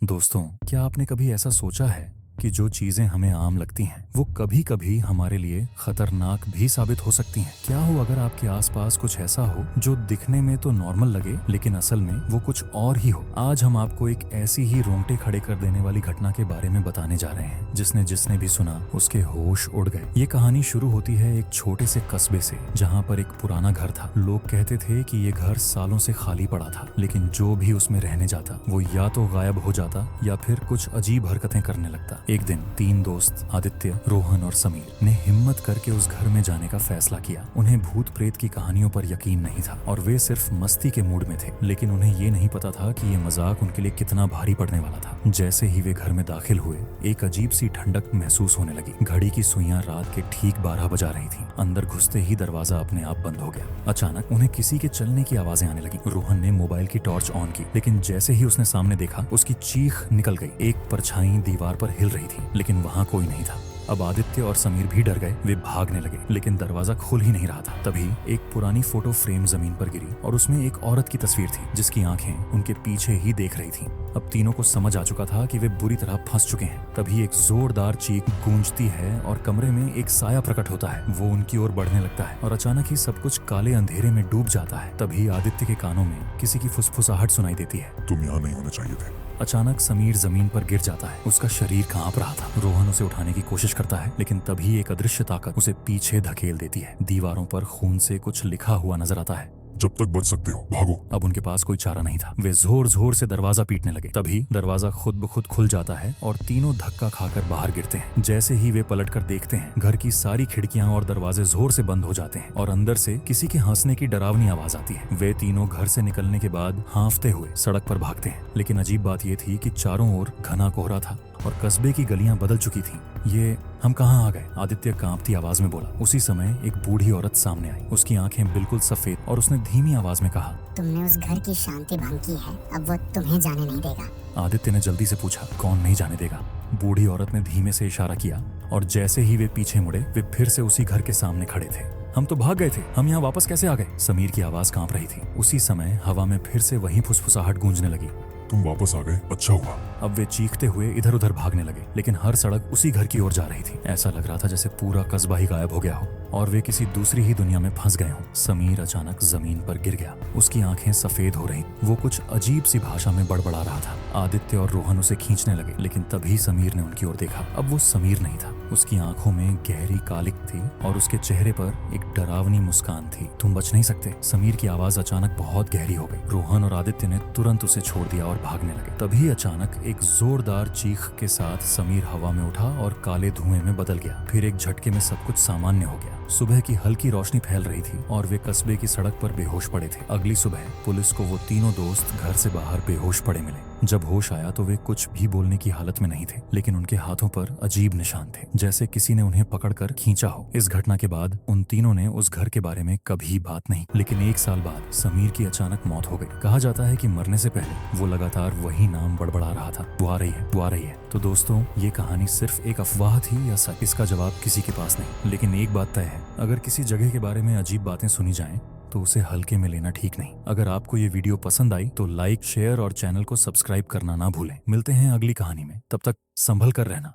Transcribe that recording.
दोस्तों, क्या आपने कभी ऐसा सोचा है कि जो चीजें हमें आम लगती हैं वो कभी कभी हमारे लिए खतरनाक भी साबित हो सकती हैं? क्या हो अगर आपके आसपास कुछ ऐसा हो जो दिखने में तो नॉर्मल लगे लेकिन असल में वो कुछ और ही हो? आज हम आपको एक ऐसी ही रोंगटे खड़े कर देने वाली घटना के बारे में बताने जा रहे हैं जिसने जिसने भी सुना उसके होश उड़ गए। ये कहानी शुरू होती है एक छोटे से कस्बे से जहाँ पर एक पुराना घर था। लोग कहते थे कि ये घर सालों से खाली पड़ा था, लेकिन जो भी उसमें रहने जाता वो या तो गायब हो जाता या फिर कुछ अजीब हरकतें करने लगता। एक दिन तीन दोस्त आदित्य, रोहन और समीर ने हिम्मत करके उस घर में जाने का फैसला किया। उन्हें भूत प्रेत की कहानियों पर यकीन नहीं था और वे सिर्फ मस्ती के मूड में थे, लेकिन उन्हें ये नहीं पता था कि ये मजाक उनके लिए कितना भारी पड़ने वाला था। जैसे ही वे घर में दाखिल हुए, एक अजीब सी ठंडक महसूस होने लगी। घड़ी की सुइयां रात के ठीक 12 बजा रही थी। अंदर घुसते ही दरवाजा अपने आप बंद हो गया। अचानक उन्हें किसी के चलने की आवाजें आने लगी। रोहन ने मोबाइल की टॉर्च ऑन की, लेकिन जैसे ही उसने सामने देखा उसकी चीख निकल गई। एक परछाई दीवार पर हिल रही थी, लेकिन वहां कोई नहीं था। अब आदित्य और समीर भी डर गए। वे भागने लगे, लेकिन दरवाजा खुल ही नहीं रहा था। तभी एक पुरानी फोटो फ्रेम जमीन पर गिरी और उसमें एक औरत की तस्वीर थी जिसकी आंखें उनके पीछे ही देख रही थीं। अब तीनों को समझ आ चुका था कि वे बुरी तरह फंस चुके हैं। तभी एक जोरदार चीख गूंजती है और कमरे में एक साया प्रकट होता है। वो उनकी ओर बढ़ने लगता है और अचानक ही सब कुछ काले अंधेरे में डूब जाता है। तभी आदित्य के कानों में किसी की फुसफुसाहट सुनाई देती है। तुम यहाँ नहीं होने चाहिए थे। अचानक समीर जमीन पर गिर जाता है। उसका शरीर कांप रहा था। रोहन उसे उठाने की कोशिश करता है, लेकिन तभी एक अदृश्य ताकत उसे पीछे धकेल देती है। दीवारों पर खून से कुछ लिखा हुआ नजर आता है। जब तक बच सकते हो भागो। अब उनके पास कोई चारा नहीं था। वे जोर जोर से दरवाजा पीटने लगे। तभी दरवाजा खुद ब खुद खुल जाता है और तीनों धक्का खाकर बाहर गिरते हैं। जैसे ही वे पलटकर देखते हैं, घर की सारी खिड़कियां और दरवाजे जोर से बंद हो जाते हैं और अंदर से किसी के हंसने की डरावनी आवाज आती है। वे तीनों घर से निकलने के बाद हांफते हुए सड़क पर भागते हैं, लेकिन अजीब बात यह थी कि चारों ओर घना कोहरा था और कस्बे की गलियां बदल चुकी थीं। ये हम कहाँ आ गए? आदित्य कांपती आवाज में बोला। उसी समय एक बूढ़ी औरत सामने आई। उसकी आंखें बिल्कुल सफेद और उसने धीमी आवाज में कहा, तुमने उस घर की शांति भंग की है, अब वो तुम्हें जाने नहीं देगा। आदित्य ने जल्दी से पूछा, कौन नहीं जाने देगा? बूढ़ी औरत ने धीमे से इशारा किया और जैसे ही वे पीछे मुड़े, वे फिर से उसी घर के सामने खड़े थे। हम तो भाग गए थे, हम यहाँ वापस कैसे आ गए? समीर की आवाज कांप रही थी। उसी समय हवा में फिर से वही फुसफुसाहट गूंजने लगी। तुम वापस आ गए, अच्छा हुआ। अब वे चीखते हुए इधर उधर भागने लगे, लेकिन हर सड़क उसी घर की ओर जा रही थी। ऐसा लग रहा था जैसे पूरा कस्बा ही गायब हो गया हो और वे किसी दूसरी ही दुनिया में फंस गए हों। समीर अचानक जमीन पर गिर गया। उसकी आंखें सफेद हो रही। वो कुछ अजीब सी भाषा में बड़बड़ा रहा था। आदित्य और रोहन उसे खींचने लगे, लेकिन तभी समीर ने उनकी ओर देखा। अब वो समीर नहीं था। उसकी आंखों में गहरी कालिक थी और उसके चेहरे पर एक डरावनी मुस्कान थी। तुम बच नहीं सकते। समीर की आवाज अचानक बहुत गहरी हो गई। रोहन और आदित्य ने तुरंत उसे छोड़ दिया और भागने लगे। तभी अचानक एक जोरदार चीख के साथ समीर हवा में उठा और काले धुएं में बदल गया। फिर एक झटके में सब कुछ सामान्य हो गया। सुबह की हल्की रोशनी फैल रही थी और वे कस्बे की सड़क पर बेहोश पड़े थे। अगली सुबह पुलिस को वो तीनों दोस्त घर से बाहर बेहोश पड़े मिले। जब होश आया तो वे कुछ भी बोलने की हालत में नहीं थे, लेकिन उनके हाथों पर अजीब निशान थे, जैसे किसी ने उन्हें पकड़कर खींचा हो। इस घटना के बाद उन तीनों ने उस घर के बारे में कभी बात नहीं। लेकिन एक साल बाद समीर की अचानक मौत हो गई। कहा जाता है कि मरने से पहले वो लगातार वही नाम बड़बड़ा रहा था, वो आ रही है, वो आ रही है। तो दोस्तों, ये कहानी सिर्फ एक अफवाह थी या सच, इसका जवाब किसी के पास नहीं। लेकिन एक बात तय है, अगर किसी जगह के बारे में अजीब बातें सुनी जाएं तो उसे हल्के में लेना ठीक नहीं। अगर आपको ये वीडियो पसंद आई तो लाइक, शेयर और चैनल को सब्सक्राइब करना ना भूलें। मिलते हैं अगली कहानी में, तब तक संभल कर रहना।